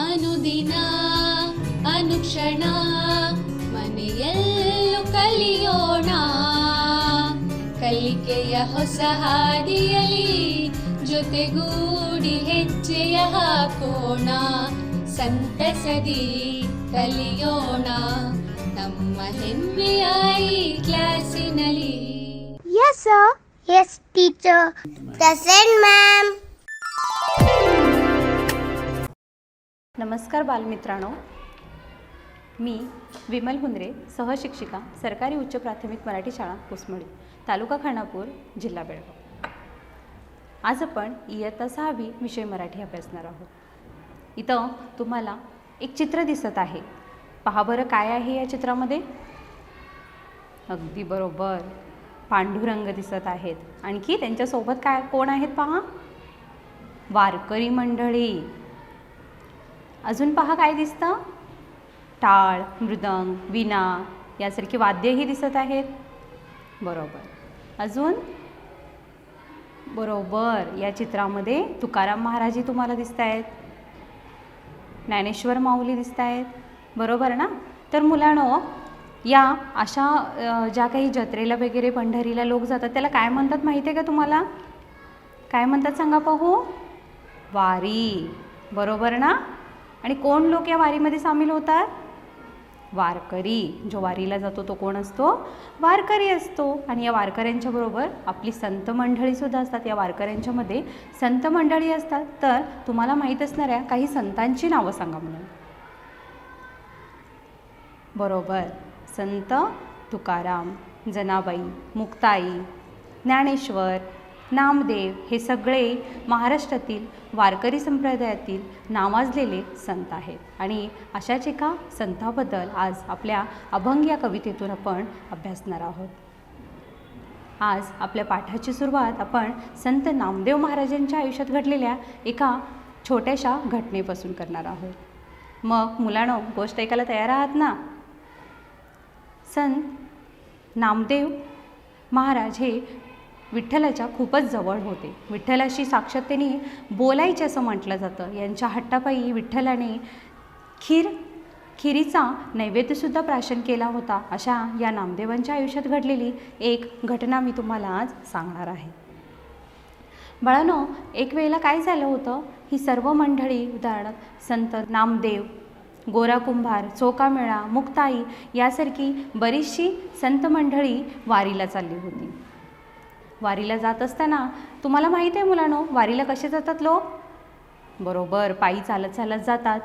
ಅನುದಿನ ಅನುಕ್ಷಣ ಮನೆಯಲ್ಲೂ ಕಲಿಯೋಣ ಕಲಿಕೆಯ ಹೊಸ ಹಾದಿಯಲಿ ಜೊತೆಗೂಡಿ ಹೆಜ್ಜೆಯ ಹಾಕೋಣ ಸಂತಸದಿ ಕಲಿಯೋಣ ನಮ್ಮ ಹೆಮ್ಮೆಯ ಈ ಕ್ಲಾಸಿನಲ್ಲಿ. Yes, sir. Yes, teacher. Present, ma'am. नमस्कार बालमित्रांनो, मी विमल हुंद्रे, सहशिक्षिका, सरकारी उच्च प्राथमिक मराठी शाळा कुसमडी, तालुका खानापूर, जिल्हा बेळगाव. आज आपण इयत्ता 6वी विषय मराठी अभ्यासणार आहोत. इथं तुम्हाला एक चित्र दिसत आहे. पहा बरं काय आहे या चित्रामध्ये. अगदी बरोबर, पांडुरंग दिसत आहेत. आणखी त्यांच्यासोबत काय कोण आहेत पहा, वारकरी मंडळी. अजून पहा काय दिसतं, टाळ, मृदंग, वीणा यासारखी वाद्यही दिसत आहेत. बरोबर. अजून बरोबर या चित्रामध्ये तुकाराम महाराजही तुम्हाला दिसत आहेत, ज्ञानेश्वर माऊली दिसत आहेत. बरोबर ना. तर मुलांनो, या अशा ज्या काही जत्रेला वगैरे पंढरीला लोक जातात त्याला काय म्हणतात माहिती आहे का तुम्हाला? काय म्हणतात सांगा पाहू? वारी. बरोबर ना. आणि कोण लोक या वारीमध्ये सामील होतात? वारकरी. जो वारीला जातो तो कोण असतो? वारकरी असतो. आणि या वारकऱ्यांच्या बरोबर आपली संत मंडळीसुद्धा असतात. या वारकऱ्यांच्यामध्ये संत मंडळी असतात. तर तुम्हाला माहीत असणाऱ्या काही संतांची नावं सांगा म्हणून. बरोबर. संत तुकाराम, जनाबाई, मुक्ताई, ज्ञानेश्वर, नामदेव हे सगळे महाराष्ट्रातील वारकरी संप्रदायातील नावाजलेले संत आहेत. आणि अशाच एका संताबद्दल आज आपल्या अभंग या कवितेतून आपण अभ्यासणार आहोत. आज आपल्या पाठाची सुरुवात आपण संत नामदेव महाराजांच्या आयुष्यात घडलेल्या एका छोट्याशा घटनेपासून करणार आहोत. मग मुलांनो, गोष्ट ऐकायला तयार आहात ना? संत नामदेव महाराज हे विठ्ठलाच्या खूपच जवळ होते. विठ्ठलाशी साक्षात त्यांनी बोलायचे असं म्हटलं जातं. यांच्या हट्टापायी विठ्ठलाने खिरीचा नैवेद्यसुद्धा प्राशन केला होता. अशा या नामदेवांच्या आयुष्यात घडलेली एक घटना मी तुम्हाला आज सांगणार आहे. बाळांनो, एक वेळेला काय झालं होतं, ही सर्व मंडळी उदाहरणार्थ संत नामदेव, गोरा कुंभार, चोकामेळा, मुक्ताई यासारखी बरीचशी संत मंडळी वारीला चालली होती. वारीला जात असताना तुम्हाला माहीत आहे मुलांनो, वारीला कसे जातात लोक? बरोबर, पायी चालत चालत जातात.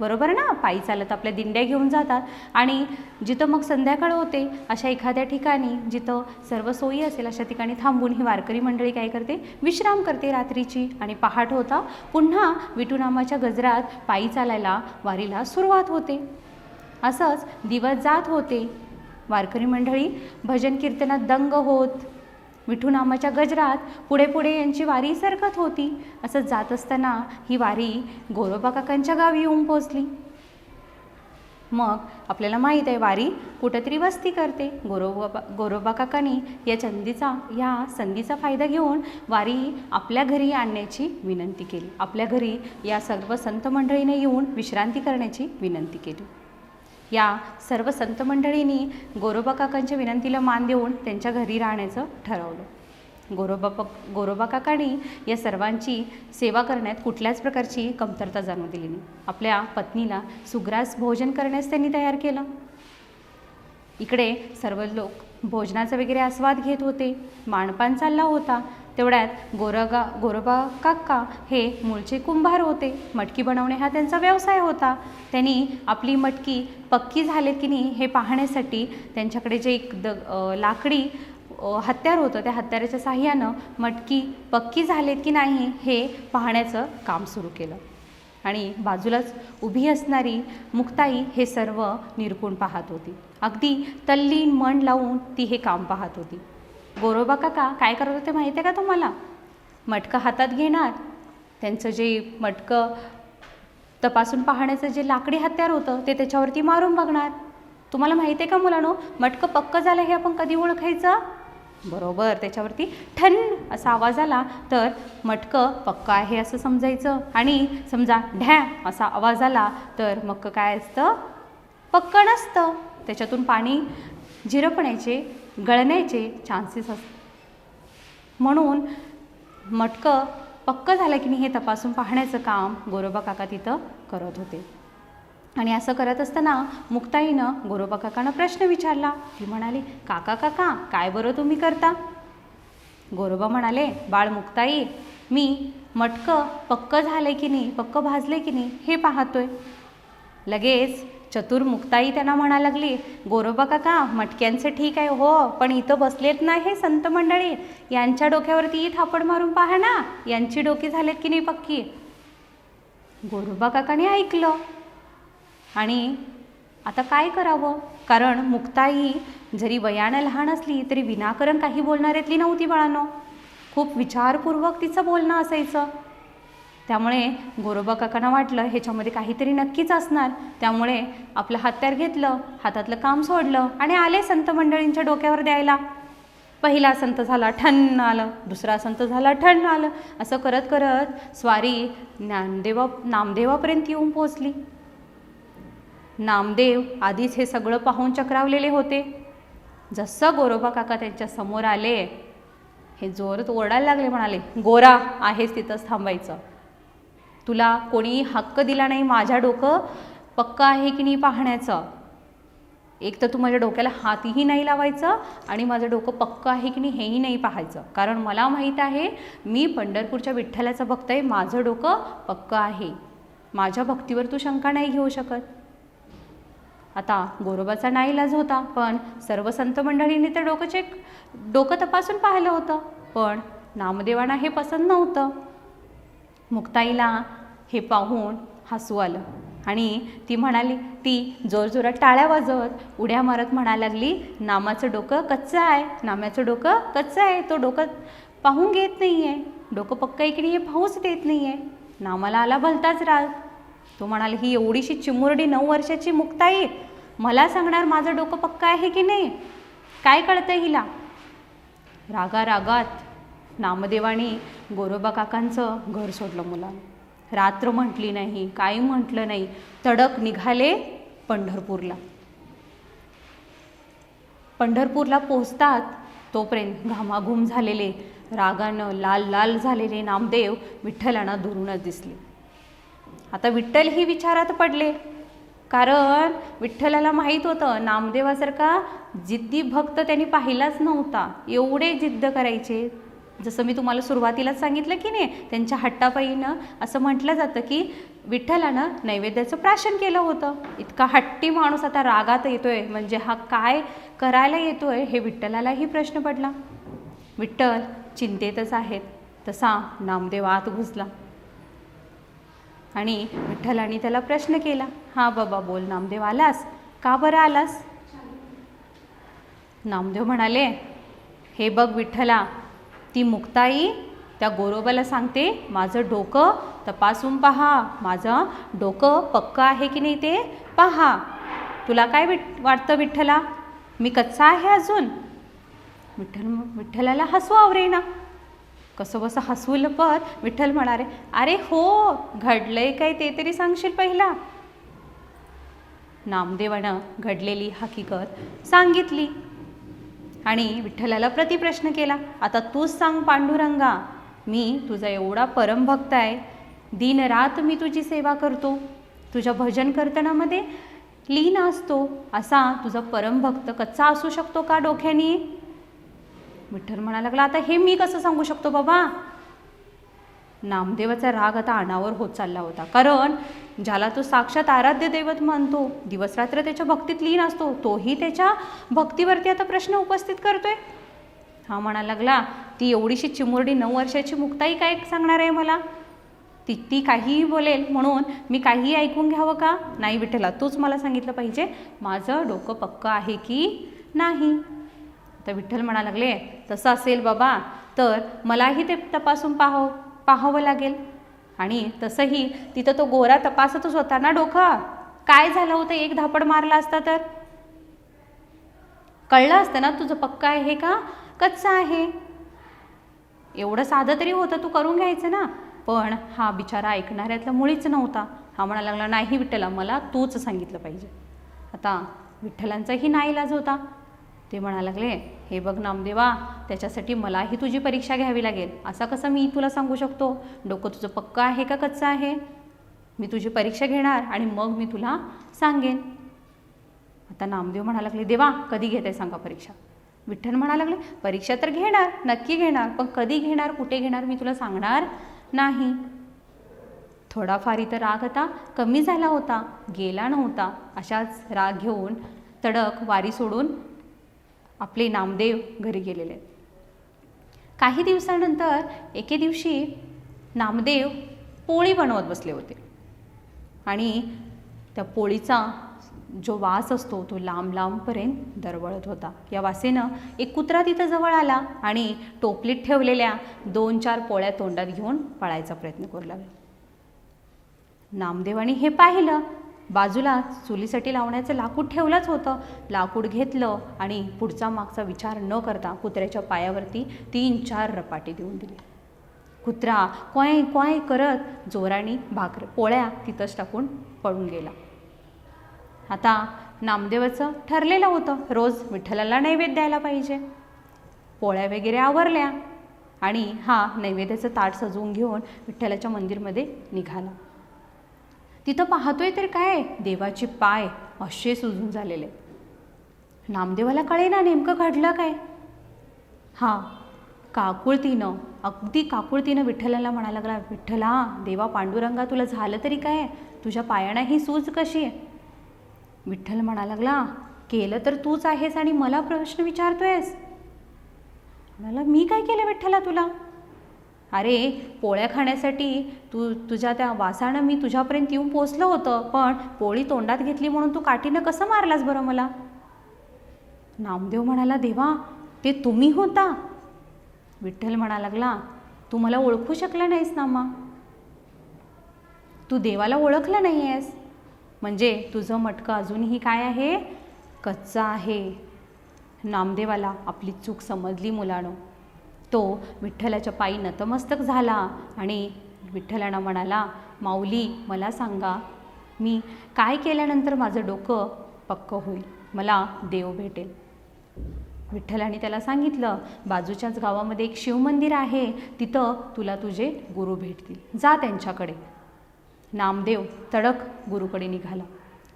बरोबर ना. पायी चालत आपल्या दिंड्या घेऊन जातात. आणि जिथं मग संध्याकाळ होते अशा एखाद्या ठिकाणी जिथं सर्व सोयी असेल अशा ठिकाणी थांबून ही वारकरी मंडळी काय करते, विश्राम करते रात्रीची. आणि पहाट होता पुन्हा विठूनामाच्या गजरात पायी चालायला वारीला सुरुवात होते. असंच दिवस जात होते. वारकरी मंडळी भजन कीर्तनात दंग होत विठूनामाच्या गजरात पुढे पुढे यांची वारी सरकत होती. असंच जात असताना ही वारी गोरोबा काकांच्या गावी येऊन पोचली. मग आपल्याला माहीत आहे वारी कुठंतरी वस्ती करते. गोरोबा काकांनी या संधीचा फायदा घेऊन वारी आपल्या घरी आणण्याची विनंती केली. आपल्या घरी या सर्व संत मंडळीने येऊन विश्रांती करण्याची विनंती केली. या सर्व संत मंडळींनी गोरोबा काकांच्या विनंतीला मान देऊन त्यांच्या घरी राहण्याचं ठरवलं. गोरोबा काकांनी या सर्वांची सेवा करण्यात कुठल्याच प्रकारची कमतरता जाणवू दिली नाही. आपल्या पत्नीला सुग्रास भोजन करण्यास त्यांनी तयार केलं. इकडे सर्व लोक भोजनाचा वगैरे आस्वाद घेत होते. मानपान चालला होता. तेवढ्यात गोरोबा काका हे मूळचे कुंभार होते. मटकी बनवणे हा त्यांचा व्यवसाय होता. त्यांनी आपली मटकी पक्की झालेत की नाही हे पाहण्यासाठी त्यांच्याकडे जे एक लाकडी हत्यार होतं त्या हत्याराच्या साहाय्यानं मटकी पक्की झालेत की नाही हे पाहण्याचं काम सुरू केलं. आणि बाजूलाच उभी असणारी मुक्ताई हे सर्व निरखून पाहत होती. अगदी तल्लीन मन लावून ती हे काम पाहत होती. गोरोबा काका काय करत होते माहिती आहे का तुम्हाला? मटकं हातात घेणार, त्यांचं जे मटकं तपासून पाहण्याचं जे लाकडी हत्यार होतं ते त्याच्यावरती मारून बघणार. तुम्हाला माहिती आहे का मुलांनो, मटकं पक्कं झालं हे आपण कधी ओळखायचं? बरोबर त्याच्यावरती ठण असा आवाज आला तर मटकं पक्कं आहे असं समजायचं, आणि समजा ढॅ असा आवाज आला तर मग काय असतं, पक्कं नसतं. त्याच्यातून पाणी झिरपण्याचे, गळण्याचे चान्सेस असतात. म्हणून मटकं पक्कं झालं की नाही हे तपासून पाहण्याचं काम गोरोबा काका तिथं करत होते. आणि असं करत असताना मुक्ताईनं गोरोबा काकांना प्रश्न विचारला. ती म्हणाली, काका काका काय बरं तुम्ही करता? गोरोबा म्हणाले, बाळ मुक्ताई, मी मटकं पक्कं झालं की नाही, पक्कं भाजले की नाही हे पाहतोय. लगेच चतुर मुक्ताई त्यांना म्हणायला लागली, गोरोबा काका मटक्यांचं ठीक आहे हो, पण इथं बसलेत ना हे संत मंडळी, यांच्या डोक्यावरती थापड मारून पहा ना, यांची डोकी झालेत की नाही पक्की. गोरोबा काकाने ऐकलं. आणि आता काय करावं, कारण मुक्ताई जरी वयानं लहान असली तरी विनाकारण काही बोलणाऱ्यातली नव्हती बाळांनो. खूप विचारपूर्वक तिचं बोलणं असायचं. त्यामुळे गोरोबा काकांना वाटलं ह्याच्यामध्ये काहीतरी नक्कीच असणार. त्यामुळे आपलं हत्यार घेतलं, हातातलं काम सोडलं आणि आले संत मंडळींच्या डोक्यावर द्यायला. पहिला संत झाला ठण आलं, दुसरा संत झाला ठण आलं. असं करत करत स्वारी नामदेवापर्यंत येऊन पोहोचली. नामदेव आधीच हे सगळं पाहून चक्रावलेले होते. जसं गोरोबा काका त्यांच्या समोर आले, हे जोरात ओरडायला लागले. म्हणाले, गोरा आहेस तिथंच थांबायचं, तुला कोणी हक्क दिला नाही माझ्या डोकं पक्कं आहे की नाही पाहण्याचं. एक तर तू माझ्या डोक्याला हातही नाही लावायचं आणि माझं डोकं पक्कं आहे की नाही हेही नाही पाहायचं, कारण मला माहीत आहे मी पंढरपूरच्या विठ्ठलाचा भक्त आहे, माझं डोकं पक्कं आहे, माझ्या भक्तीवर तू शंका नाही घेऊ शकत. आता गोरोबाचा नाईलाज होता, पण सर्व संत मंडळींनी तर डोकं तपासून पाहिलं होतं, पण नामदेवांना हे पसंत नव्हतं. मुक्ताईला हे पाहून हसू आलं आणि ती म्हणाली, ती जोरजोरात टाळ्या वाजवत उड्या मारत म्हणायला लागली, नामाचं डोकं कच्चं आहे, नामाचं डोकं कच्चं आहे, तो डोकं पाहून घेत नाही आहे, डोकं पक्कं आहे की नाही हे पाहूच देत नाही आहे. नामाला आला भलताच राग. तो म्हणाले, ही एवढीशी चिमुरडी 9 वर्षाची मुक्ताई मला सांगणार माझं डोकं पक्कं आहे की नाही, काय कळतंय हिला. रागात नामदेवाने गोरोबा काकांचं घर सोडलं. मुलांना रात्र म्हटली नाही, काही म्हटलं नाही, तडक निघाले पंढरपूरला. पंढरपूरला पोहोचतात तोपर्यंत घामाघूम झालेले, रागानं लाल लाल झालेले नामदेव विठ्ठलांना दुरूनच दिसले. आता विठ्ठलही विचारात पडले, कारण विठ्ठलाला माहीत होतं नामदेवासारखा जिद्दी भक्त त्यांनी पाहिलाच नव्हता. एवढे जिद्द करायचे. जसं मी तुम्हाला सुरुवातीलाच सांगितलं की नाही, त्यांच्या हट्टापायीनं असं म्हटलं जातं की विठ्ठलानं नैवेद्याचं प्राशन केलं होतं. इतका हट्टी माणूस आता रागात येतोय, म्हणजे हा काय करायला येतोय हे विठ्ठलालाही प्रश्न पडला. विठ्ठल चिंतेतच आहेत. तसा नामदेव आत घुसला आणि विठ्ठलाने त्याला प्रश्न केला, हा बाबा बोल नामदेव, आलास का बरं आलास? नामदेव म्हणाले, हे बघ विठ्ठला, ती मुक्ताई त्या गोरोबाला सांगते माझं डोकं तपासून पहा, माझं डोकं पक्कं आहे की नाही ते पहा. तुला काय वाटतं विठ्ठला, मी कच्चा आहे अजून? विठ्ठलाला हसू आवरेना. कसं बसं हसवलं, पण विठ्ठल म्हणाले, अरे हो, घडलंय काय ते तरी सांगशील पहिला. नामदेवानं घडलेली हकीकत सांगितली आणि विठ्ठलाला प्रतिप्रश्न केला, आता तूच सांग पांडुरंगा, मी तुझा एवढा परमभक्त आहे, दिनरात मी तुझी सेवा करतो, तुझ्या भजन कीर्तनामध्ये लीन असतो, असा तुझा परमभक्त कच्चा असू शकतो का डोक्याने? विठ्ठल म्हणायला लागला, आता हे मी कसं सांगू शकतो बाबा? नामदेवाचा राग आता अनावर होत चालला होता, कारण ज्याला तो साक्षात आराध्य दैवत मानतो, दिवसरात्र त्याच्या भक्तीत लीन असतो, तोही त्याच्या भक्तीवरती आता प्रश्न उपस्थित करतोय. हा म्हणायला लागला, ती एवढीशी चिमुरडी 9 वर्षाची मुक्ताई काय सांगणार आहे मला? ती काहीही बोलेल म्हणून मी काहीही ऐकून घ्यावं का? नाही विठ्ठला, तूच मला सांगितलं पाहिजे माझं डोकं पक्कं आहे की नाही. तर विठ्ठल म्हणायला लागले, तसं असेल बाबा तर मलाही ते तपासून पाहावं लागेल. आणि तसंही तिथं तो गोरा तपासतच होता ना डोकं. काय झालं होतं, एक धापड मारला असता तर कळलं असतं ना तुझं पक्का आहे का कच्चा आहे. एवढं साधं तरी होतं, तू करून घ्यायचं ना. पण हा बिचारा ऐकणाऱ्यातला मुळीच नव्हता. हा म्हणायला लागला, नाही विठ्ठला, मला तूच सांगितलं पाहिजे. आता विठ्ठलांचाही नाईलाज होता. ते म्हणायला लागले, हे बघ नामदेवा, त्याच्यासाठी मलाही तुझी परीक्षा घ्यावी लागेल. असा कसा मी तुला सांगू शकतो? डोकं तुझं पक्कं आहे का कच्चं आहे? मी तुझी परीक्षा घेणार आणि मग मी तुला सांगेन. आता नामदेव म्हणायला लागले, देवा कधी घेते सांगा परीक्षा. विठ्ठल म्हणायला लागले, परीक्षा तर घेणार, नक्की घेणार, पण कधी घेणार, कुठे घेणार मी तुला सांगणार नाही. थोडाफार इथं राग आता कमी झाला होता, गेला नव्हता. अशाच राग घेऊन तडक वारी सोडून आपले नामदेव घरी गेलेले. काही दिवसानंतर एके दिवशी नामदेव पोळी बनवत बसले होते आणि त्या पोळीचा जो वास असतो तो लांब लांबपर्यंत दरवळत होता. या वासेनं एक कुत्रा तिथं जवळ आला आणि टोपलीत ठेवलेल्या 2-4 पोळ्या तोंडात घेऊन पळायचा प्रयत्न करू लागला. नामदेवानी हे पाहिलं. बाजूला चुलीसाठी लावण्याचं लाकूड ठेवलंच होतं. लाकूड घेतलं आणि पुढचा मागचा विचार न करता कुत्र्याच्या पायावरती 3-4 रपाटे देऊन दिले. कुत्रा क्वाय क्वाय करत जोराने पोळ्या तिथंच टाकून पळून गेला. आता नामदेवाचं ठरलेलं होतं, रोज विठ्ठलाला नैवेद्य द्यायला पाहिजे. पोळ्या वगैरे आवरल्या आणि हा नैवेद्याचं ताट सजवून घेऊन विठ्ठलाच्या मंदिरमध्ये निघाला. तिथं पाहतोय तर काय, देवाचे पाय असे सुजून झालेले. नामदेवाला कळेना नेमकं घडलं काय. हा काकुळतीनं, अगदी काकुळतीनं विठ्ठलाला म्हणायला लागला, विठ्ठला, देवा पांडुरंगा, तुला झालं तरी काय, तुझ्या पायाना ही सूज कशी आहे? विठ्ठल म्हणायला लागला, केलं तर तूच आहेस आणि मला प्रश्न विचारतोयस. म्हणाला, मी काय केलं विठ्ठला तुला? अरे पोळ्या खाण्यासाठी तुझ्या त्या वासानं मी तुझ्यापर्यंत येऊन पोचलं होतं, पण पोळी तोंडात घेतली म्हणून तू काठीनं कसं मारलास बरं मला? नामदेव म्हणाला, देवा ते तुम्ही होता. विठ्ठल म्हणायला लागला, तू मला ओळखू शकला नाहीस नामा, तू देवाला ओळखलं नाही आहेस, म्हणजे तुझं मटकं अजूनही काय आहे, कच्चा आहे. नामदेवाला आपली चूक समजली मुलानो. तो विठ्ठलाच्या पायी नतमस्तक झाला आणि विठ्ठलांना म्हणाला, माऊली मला सांगा, मी काय केल्यानंतर माझं डोकं पक्कं होईल, मला देव भेटेल. विठ्ठलाने त्याला सांगितलं, बाजूच्याच गावामध्ये एक शिवमंदिर आहे, तिथं तुला तुझे गुरु भेटतील, जा त्यांच्याकडे. नामदेव तडक गुरुकडे निघाला.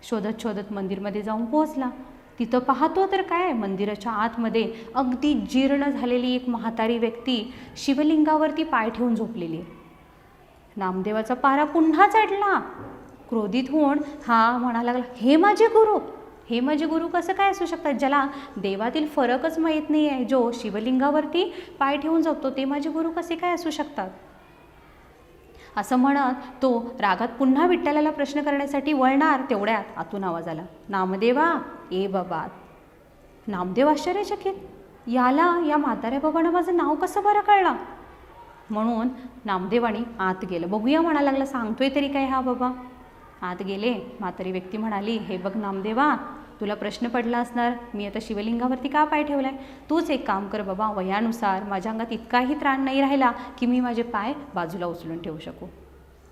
शोधत शोधत मंदिरमध्ये जाऊन पोहोचला. तिथं पाहतो तर काय, मंदिराच्या आतमध्ये अगदी जीर्ण झालेली एक म्हातारी व्यक्ती शिवलिंगावरती पाय ठेवून झोपलेली आहे. नामदेवाचा पारा पुन्हा चढला. क्रोधित होऊन हा म्हणायला लागला, हे माझे गुरु, हे माझे गुरु कसं काय असू शकतात, ज्याला देवातील फरकच माहीत नाही आहे, जो शिवलिंगावरती पाय ठेवून झोपतो, ते माझे गुरु कसे काय असू शकतात? असं म्हणत तो रागात पुन्हा विठ्ठलाला प्रश्न करण्यासाठी वळणार, तेवढ्यात आतून आवाज आला, नामदेवा ए बाबा. नामदेव आश्चर्यचकित, या म्हाताऱ्या बाबांना माझं नाव कसं बरं कळलं? म्हणून नामदेवानी आत गेलं. बघूया म्हणायला लागला, सांगतोय तरी काय हा बाबा. आत गेले. म्हातारी व्यक्ती म्हणाली, हे बघ नामदेवा, तुला प्रश्न पडला असणार, मी आता शिवलिंगावरती का पाय ठेवलाय? तूच एक काम कर बाबा, वयानुसार माझ्या अंगात इतकाही त्राण नाही राहिला की मी माझे पाय बाजूला उचलून ठेवू शकू.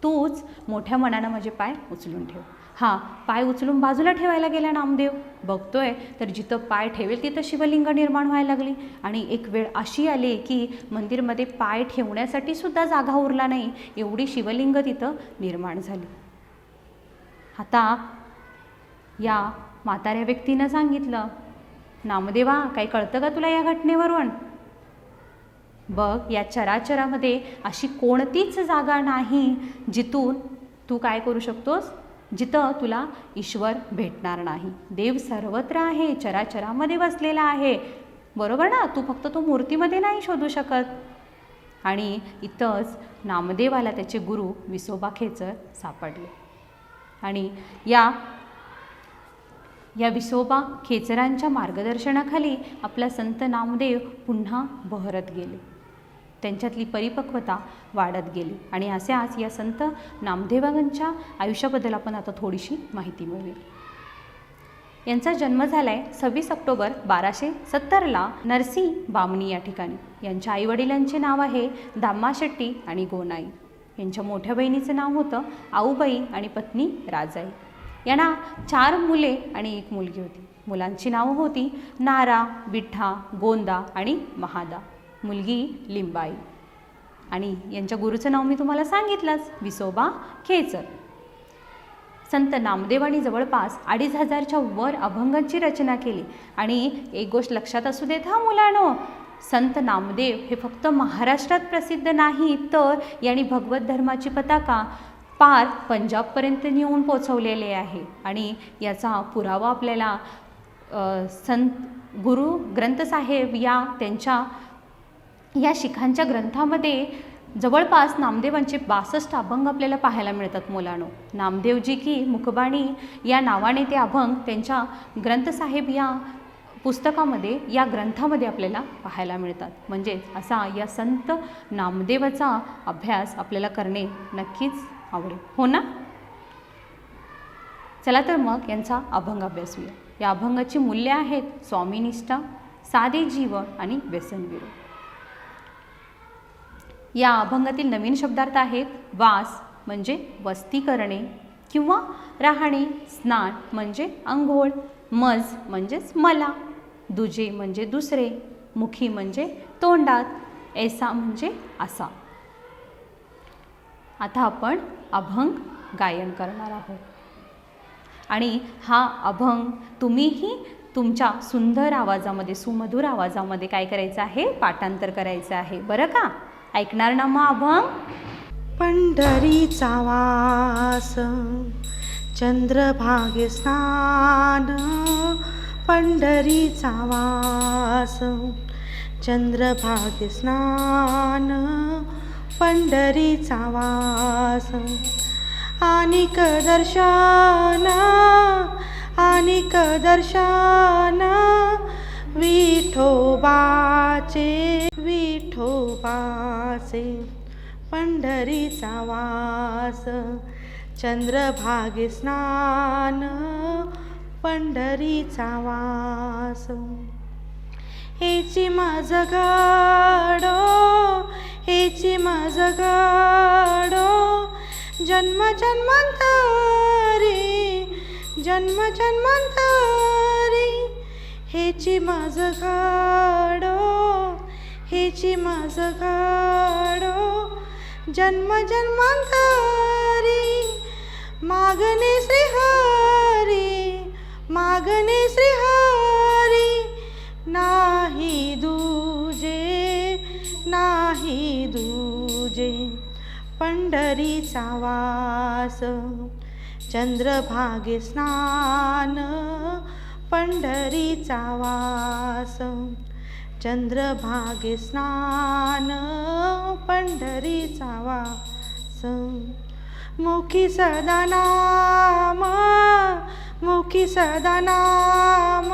तूच मोठ्या मनानं माझे पाय उचलून ठेव. हा पाय उचलून बाजूला ठेवायला गेला नामदेव. बघतोय तर जिथं पाय ठेवेल तिथं शिवलिंग निर्माण व्हायला लागली आणि एक वेळ अशी आली की मंदिरमध्ये पाय ठेवण्यासाठी सुद्धा जागा उरला नाही, एवढी शिवलिंग तिथं निर्माण झाली. आता या म्हाताऱ्या व्यक्तीनं सांगितलं, नामदेवा काही कळतं का तुला या घटनेवरून? बघ, या चराचरामध्ये अशी कोणतीच जागा नाही जिथून तू काय करू शकतोस, जिथं तुला ईश्वर भेटणार नाही. देव सर्वत्र आहे, चराचरामध्ये बसलेला आहे, बरोबर ना? तू फक्त तो मूर्तीमध्ये नाही शोधू शकत. आणि इथंच नामदेवाला त्याचे गुरु विसोबा खेचर सापडले आणि या विसोबा खेचरांच्या मार्गदर्शनाखाली आपला संत नामदेव पुन्हा बहरत गेले. त्यांच्यातली परिपक्वता वाढत गेली आणि अशाच या संत नामदेवांच्या आयुष्याबद्दल आपण आता थोडीशी माहिती मिळूया. यांचा जन्म झाला आहे 26 ऑक्टोबर 1270ला नरसी बामणी या ठिकाणी. यांच्या आईवडिलांचे नाव आहे दाम्मा शेट्टी आणि गोनाई. यांच्या मोठ्या बहिणीचं नाव होतं आऊबाई आणि पत्नी राजाई. यांना 4 मुले आणि 1 मुलगी होती. मुलांची नावं होती नारा, विठ्ठा, गोंदा आणि महादा. मुलगी लिंबाई. आणि यांच्या गुरुचं नाव मी तुम्हाला सांगितलंच, विसोबा खेचर. संत नामदेवांनी जवळपास 2500च्या वर अभंगांची रचना केली. आणि एक गोष्ट लक्षात असू देत हा मुलांनो, संत नामदेव हे फक्त महाराष्ट्रात प्रसिद्ध नाही, तर यांनी भगवत धर्माची पताका पार पंजाबपर्यंत नेऊन पोचवलेले आहे. आणि याचा पुरावा आपल्याला संत गुरु ग्रंथसाहेब या त्यांच्या या शिखांच्या ग्रंथामध्ये जवळपास नामदेवांचे 62 अभंग आपल्याला पाहायला मिळतात मुलांनो. नामदेवजी की मुखबाणी या नावाने ते अभंग त्यांच्या ग्रंथसाहेब या पुस्तकामध्ये या ग्रंथामध्ये आपल्याला पाहायला मिळतात. म्हणजे असा या संत नामदेवाचा अभ्यास आपल्याला करणे नक्कीच आवडेल, हो ना? चला तर मग यांचा अभंग अभ्यासूया. या अभंगाची मूल्य आहेत स्वामीनिष्ठा, साधे जीवन आणि व्यसनविरोध. या अभंगातील नवीन शब्दार्थ आहेत वास म्हणजे वस्ती करणे किंवा राहणे, स्नान म्हणजे अंघोळ, मज म्हणजेच मला, दुजे म्हणजे दुसरे, मुखी म्हणजे तोंडात, ऐसा म्हणजे असा. आता आपण अभंग गायन करणार आहोत. आणि हा अभंग तुम्हीही तुमच्या सुंदर आवाजामध्ये, सुमधुर आवाजामध्ये काय करायचं आहे, पाठांतर करायचं आहे, बरं का? ऐकणार ना मग अभंग? पंढरीचा वास चंद्रभागे स्नान, पंढरीचा वास चंद्रभागे स्नान, पंढरीचा वास आनिक दर्शन, आनिक दर्शन विठोबाचे, विठोबाचे. पंढरीचा वास चंद्रभागे स्नान, पंढरीचा वास. हेची मज गाडो, हेची मज गाडो जन्म जन्मांतरी, जन्म जन्मांतरी. हेची मज गाडो, हेची मज गाडो जन्म जन्मांतरी. मागणे श्रीहरी, मागणे श्रीहरी नाही दूजे, नाही दूजे. पंढरीचा वास चंद्रभागे स्नान, पंढरीचा वास चंद्रभागे स्नान, पंढरीचा वास. मुखी सदा नाम, मुखी सदा नाम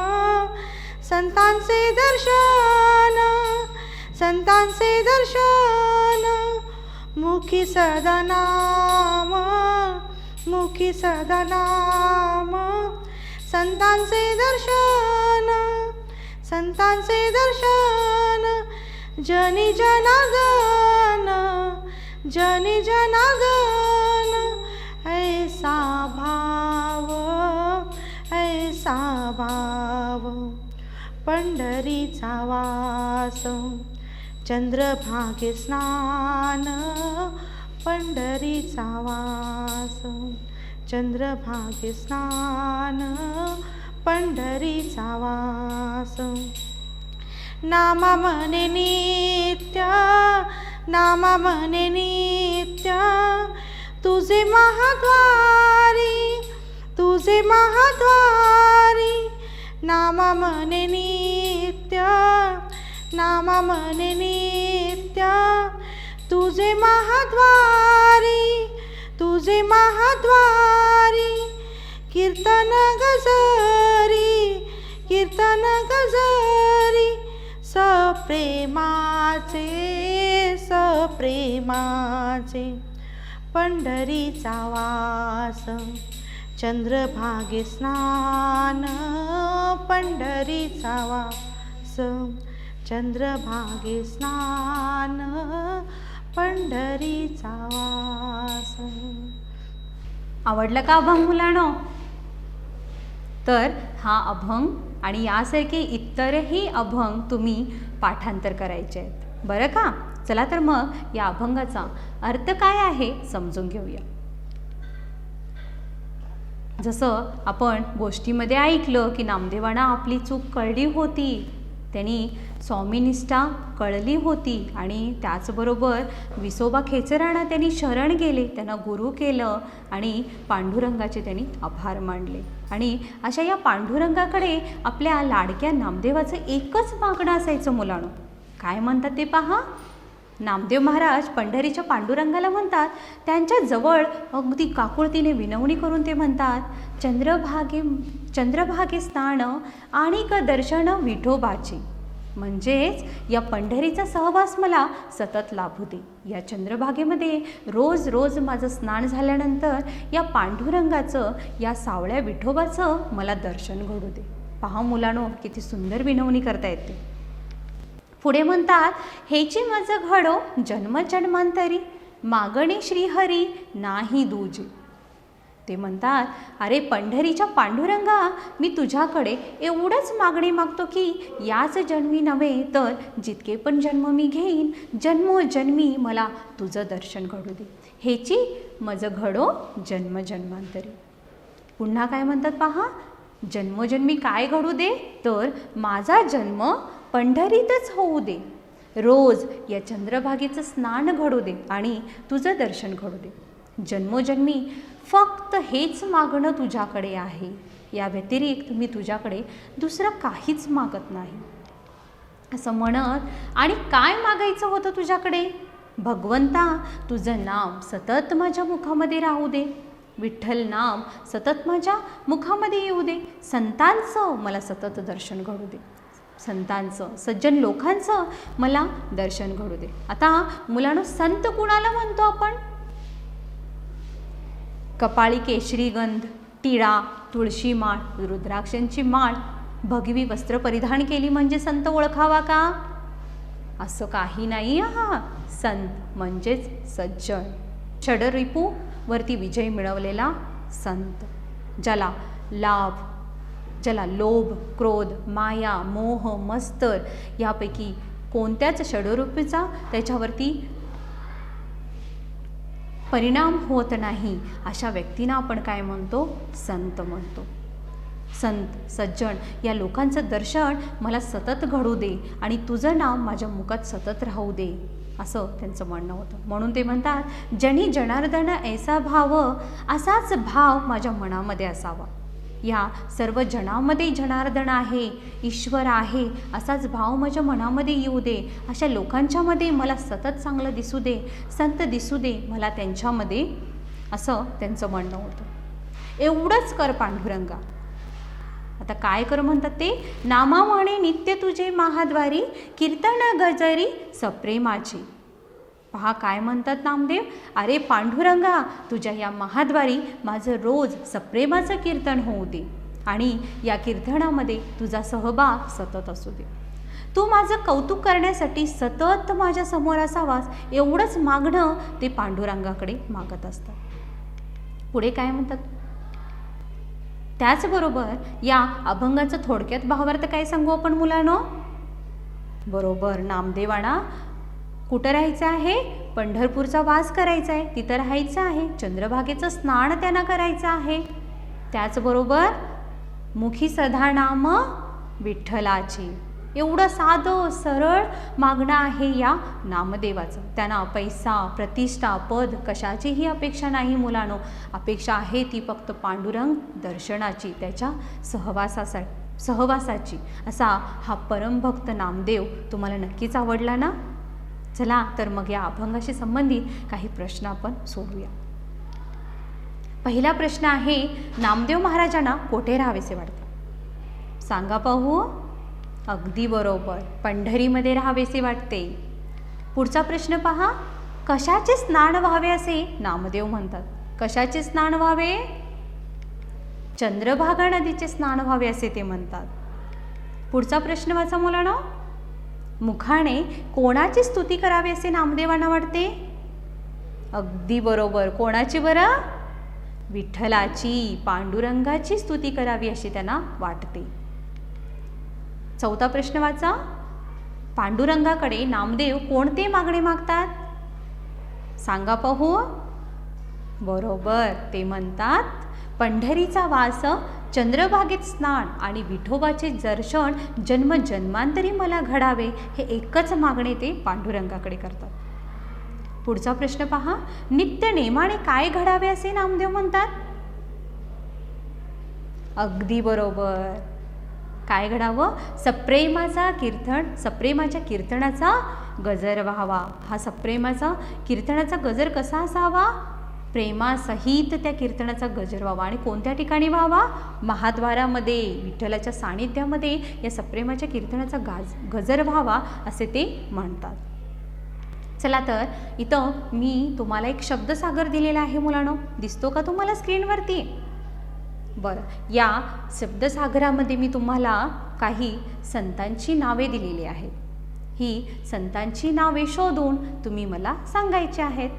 संतांचे दर्शन, संतांचे दर्शन. मुखी सदा नाम, मुखी सदा नाम संतांचे दर्शन, संतांचे दर्शन. जनी जनार्दन, जनी जनार्दन ऐसा भाव, ऐसा भाव. पंढरीचा वास चंद्रभागे स्नान, पंढरीचा वास चंद्रभागे स्नान, पंढरीचा वास. नामा मने नित्य, नामा मने नित्य तुझे महाद्वारी, तुझे महाद्वारी. नामा मने नित्य, नामा मने नित्य तुझे महाद्वारी, तुझे महाद्वारी. कीर्तन गजरी, कीर्तन गजरी सप्रेमाचे, सप्रेमाचे. पंढरीचा वास चंद्रभागे स्नान पंढरीचा वास, चंद्रभागे स्नान पंढरीचा वास. आवडलं का अभंग मुलांनो? तर हा अभंग आणि यासारखे इतरही अभंग तुम्ही पाठांतर करायचे आहेत बरं का. चला तर मग या अभंगाचा अर्थ काय आहे समजून घेऊया. जसं आपण गोष्टीमध्ये ऐकलं की नामदेवांना आपली चूक कळली होती, त्यांनी स्वामीनिष्ठा कळली होती आणि त्याचबरोबर विसोबा खेचरांना त्यांनी शरण गेले, त्यांना गुरु केलं आणि पांडुरंगाचे त्यांनी आभार मानले. आणि अशा या पांडुरंगाकडे आपल्या लाडक्या नामदेवाचं एकच मागणं असायचं मुलांनो. काय म्हणतात ते पहा. नामदेव महाराज पंढरीच्या पांडुरंगाला म्हणतात, त्यांच्या जवळ अगदी काकुळतीने विनवणी करून ते म्हणतात, चंद्रभागे स्नान आणि क दर्शन विठोबाचे. म्हणजेच या पंढरीचा सहवास मला सतत लाभू दे. या चंद्रभागेमध्ये रोज रोज माझं स्नान झाल्यानंतर या पांडुरंगाचं, या सावळ्या विठोबाचं मला दर्शन घडू दे. पहा मुलांनो, किती सुंदर विनवणी करता येते. पुढे म्हणतात, हेची माझं घडो जन्मजन्मांतरी, मागणे श्रीहरी नाही दूजे. ते म्हणतात, अरे पंढरीच्या पांडुरंगा, मी तुझ्याकडे एवढंच मागणी मागतो की याच जन्मी नव्हे तर जितके पण जन्म मी घेईन, जन्मोजन्मी मला तुझं दर्शन घडू दे. हेची माझं घडो जन्मजन्मांतरी. पुन्हा काय म्हणतात पहा, जन्मोजन्मी काय घडू दे, तर माझा जन्म पंढरीतच होऊ दे. रोज या चंद्रभागेचं स्नान घडू दे आणि तुझं दर्शन घडू दे. जन्मोजन्मी फक्त हेच मागणं तुझ्याकडे आहे. या व्यतिरिक्त मी तुझ्याकडे दुसरं काहीच मागत नाही. असं म्हणत आणि काय मागायचं होतं तुझ्याकडे? भगवंता, तुझं नाम सतत माझ्या मुखामध्ये राहू दे. विठ्ठल नाम सतत माझ्या मुखामध्ये येऊ दे. संतांचं मला सतत दर्शन घडू दे. संतांचं, सज्जन लोकांचं मला दर्शन घडू दे. आता मुलांनो, संत कुणाला म्हणतो आपण? कपाळी केशरी गंध, टिळा, तुळशी माळ, रुद्राक्षांची माळ, भगवी वस्त्र परिधान केली म्हणजे संत ओळखावा का? असं काही नाही. हा संत म्हणजेच सज्जन, षडरिपू वरती विजय मिळवलेला संत, ज्याला लोभ, क्रोध, माया, मोह, मत्सर यापैकी कोणत्याच षडरूपीचा त्याच्यावरती परिणाम होत नाही, अशा व्यक्तींना आपण काय म्हणतो? संत म्हणतो. संत, सज्जन या लोकांचं दर्शन मला सतत घडू दे आणि तुझं नाम माझ्या मुखात सतत राहू दे, असं त्यांचं म्हणणं होतं. म्हणून ते म्हणतात, जनी जनार्दन ऐसा भाव, असाच भाव माझ्या मनामध्ये असावा. या सर्व जनामध्ये जनार्दन आहे, ईश्वर आहे, असाच भाव माझ्या मनामध्ये येऊ दे. अशा लोकांच्यामध्ये मला सतत चांगलं दिसू दे, संत दिसू दे मला त्यांच्यामध्ये, असं त्यांचं म्हणणं होतं. एवढंच कर पांडुरंगा. आता काय कर म्हणतात ते? नामा म्हणे नित्य तुझे महाद्वारी, कीर्तन गजरी सप्रेमाची. पहा काय म्हणतात नामदेव, अरे पांडुरंगा, तुझ्या या महाद्वारी माझं रोज सप्रेमाचं कीर्तन होऊ दे आणि या कीर्तनामध्ये तुझा सहभाग सतत असू दे. तू माझं कौतुक करण्यासाठी सतत माझ्या समोर असावास, एवढंच मागणं ते पांडुरंगाकडे मागत असतात. पुढे काय म्हणतात? त्याचबरोबर या अभंगाचं थोडक्यात भावार्थ काय सांगू आपण मुलांनो? बरोबर, नामदेवांना कुठं राहायचं आहे? पंढरपूरचा वास करायचा आहे, तिथं राहायचं आहे. चंद्रभागेचं स्नान त्यांना करायचं आहे. त्याचबरोबर मुखी सदा नाम विठ्ठलाची. एवढं साधं सरळ मागणं आहे या नामदेवाचं. त्यांना पैसा, प्रतिष्ठा, पद कशाचीही अपेक्षा नाही मुलांनो. अपेक्षा आहे ती फक्त पांडुरंग दर्शनाची, त्याच्या सहवासाची. असा हा परमभक्त नामदेव तुम्हाला नक्कीच आवडला ना? चला तर मग या अभंगाशी संबंधित काही प्रश्न आपण सोडूया. पहिला प्रश्न आहे, नामदेव महाराजांना कोठे राहावेसे वाटते? सांगा पाहू. अगदी बरोबर, पंढरीमध्ये राहावेसे वाटते. पुढचा प्रश्न पहा, कशाचे स्नान व्हावे असे नामदेव म्हणतात? कशाचे स्नान व्हावे? चंद्रभागा नदीचे स्नान व्हावे असे ते म्हणतात. पुढचा प्रश्न वाचा मुलांनो. मुखाने कोणाची स्तुती करावी असे नामदेवांना वाटते? अगदी बरोबर. कोणाची बरं? विठ्ठलाची, पांडुरंगाची स्तुती करावी अशी त्यांना वाटते. चौथा प्रश्न वाचा. पांडुरंगाकडे नामदेव कोणते मागणे मागतात? सांगा पाहू. बरोबर, ते म्हणतात पंढरीचा वास, चंद्रभागेत स्नान आणि विठोबाचे दर्शन जन्मजन्मांतरी मला घडावे, हे एकच मागणे ते पांडुरंगाकडे करतात. पुढचा प्रश्न पहा. नित्य नेमाने काय घडावे असे नामदेव म्हणतात? अगदी बरोबर. काय घडावं? सप्रेमाच्या कीर्तनाचा गजर व्हावा. हा सप्रेमाचा कीर्तनाचा गजर कसा असावा? प्रेमासहित त्या कीर्तनाचा गजर व्हावा. आणि कोणत्या ठिकाणी व्हावा? महाद्वारामध्ये, विठ्ठलाच्या सानिध्यामध्ये या सप्रेमाच्या कीर्तनाचा गजर व्हावा असे ते म्हणतात. चला तर इथं मी तुम्हाला एक शब्दसागर दिलेला आहे मुलांनो. दिसतो का तुम्हाला स्क्रीनवरती? बरं, या शब्दसागरामध्ये मी तुम्हाला काही संतांची नावे दिलेली आहेत. ही संतांची नावे शोधून तुम्ही मला सांगायची आहेत.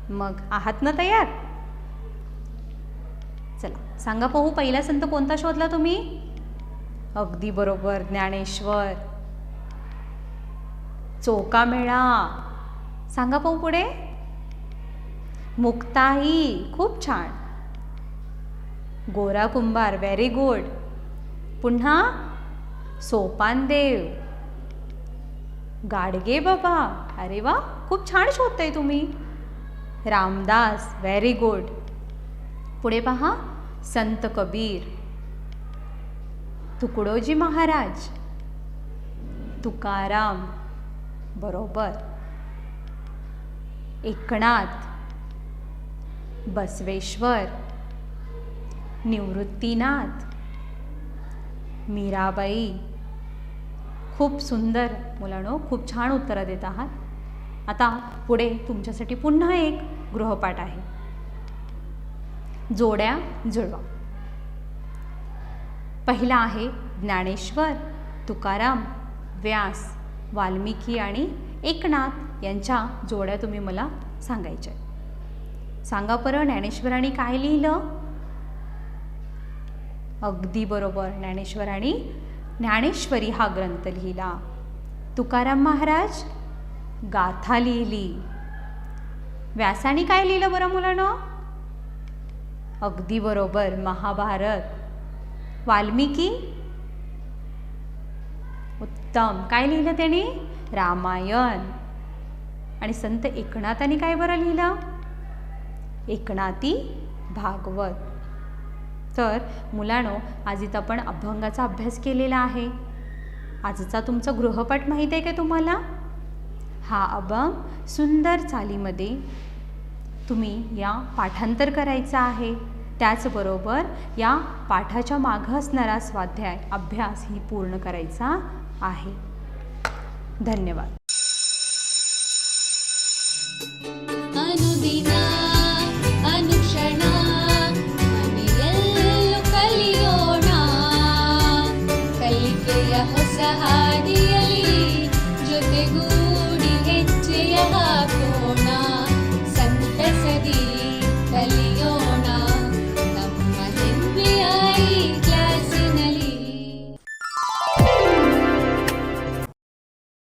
मग आहात ना तयार? चला सांगा पाहू. पहिला संत कोणता शोधला तुम्ही? अगदी बरोबर, ज्ञानेश्वर. चोखामेळा. सांगा पाहू पुढे. मुक्ताई. खूप छान. गोरा कुंभार. Very good. पुन्हा सोपानदेव. गाडगे बाबा. अरे वा, खूप छान शोधताय तुम्ही. रामदास. Very good. पुढे पहा. संत कबीर. तुकडोजी महाराज. तुकाराम. बरोबर. एकनाथ. बसवेश्वर. निवृत्तीनाथ. मीराबाई. खूप सुंदर मुलांनो, खूप छान उत्तरं देत आहात. आता पुढे तुमच्यासाठी पुन्हा एक गृहपाठ आहे. जोड्या जुळवा. पहिला आहे ज्ञानेश्वर, तुकाराम, व्यास, वाल्मिकी आणि एकनाथ यांच्या जोड्या तुम्ही मला सांगायच्या. सांगा बरं, ज्ञानेश्वरांनी काय लिहिलं? अगदी बरोबर, ज्ञानेश्वरांनी ज्ञानेश्वरी हा ग्रंथ लिहिला. तुकाराम महाराज गाथा लिहिली. व्यासाने काय लिहिलं बरं मुलांनो? अगदी बरोबर, महाभारत. वाल्मिकी उत्तम, काय लिहिलं त्याने? रामायण. आणि संत एकनाथाने काय बरं लिहिलं? एकनाथी भागवत. तर मुलांनो, आज इथं आपण अभंगाचा अभ्यास केलेला आहे. आजचा तुमचा गृहपाठ माहीत आहे का तुम्हाला? हा अभंग सुंदर चालीमध्ये तुम्ही या पाठांतर करायचा आहे. त्याचबरोबर या पाठाच्या मागं असणारा स्वाध्याय अभ्यास ही पूर्ण करायचा आहे. धन्यवाद.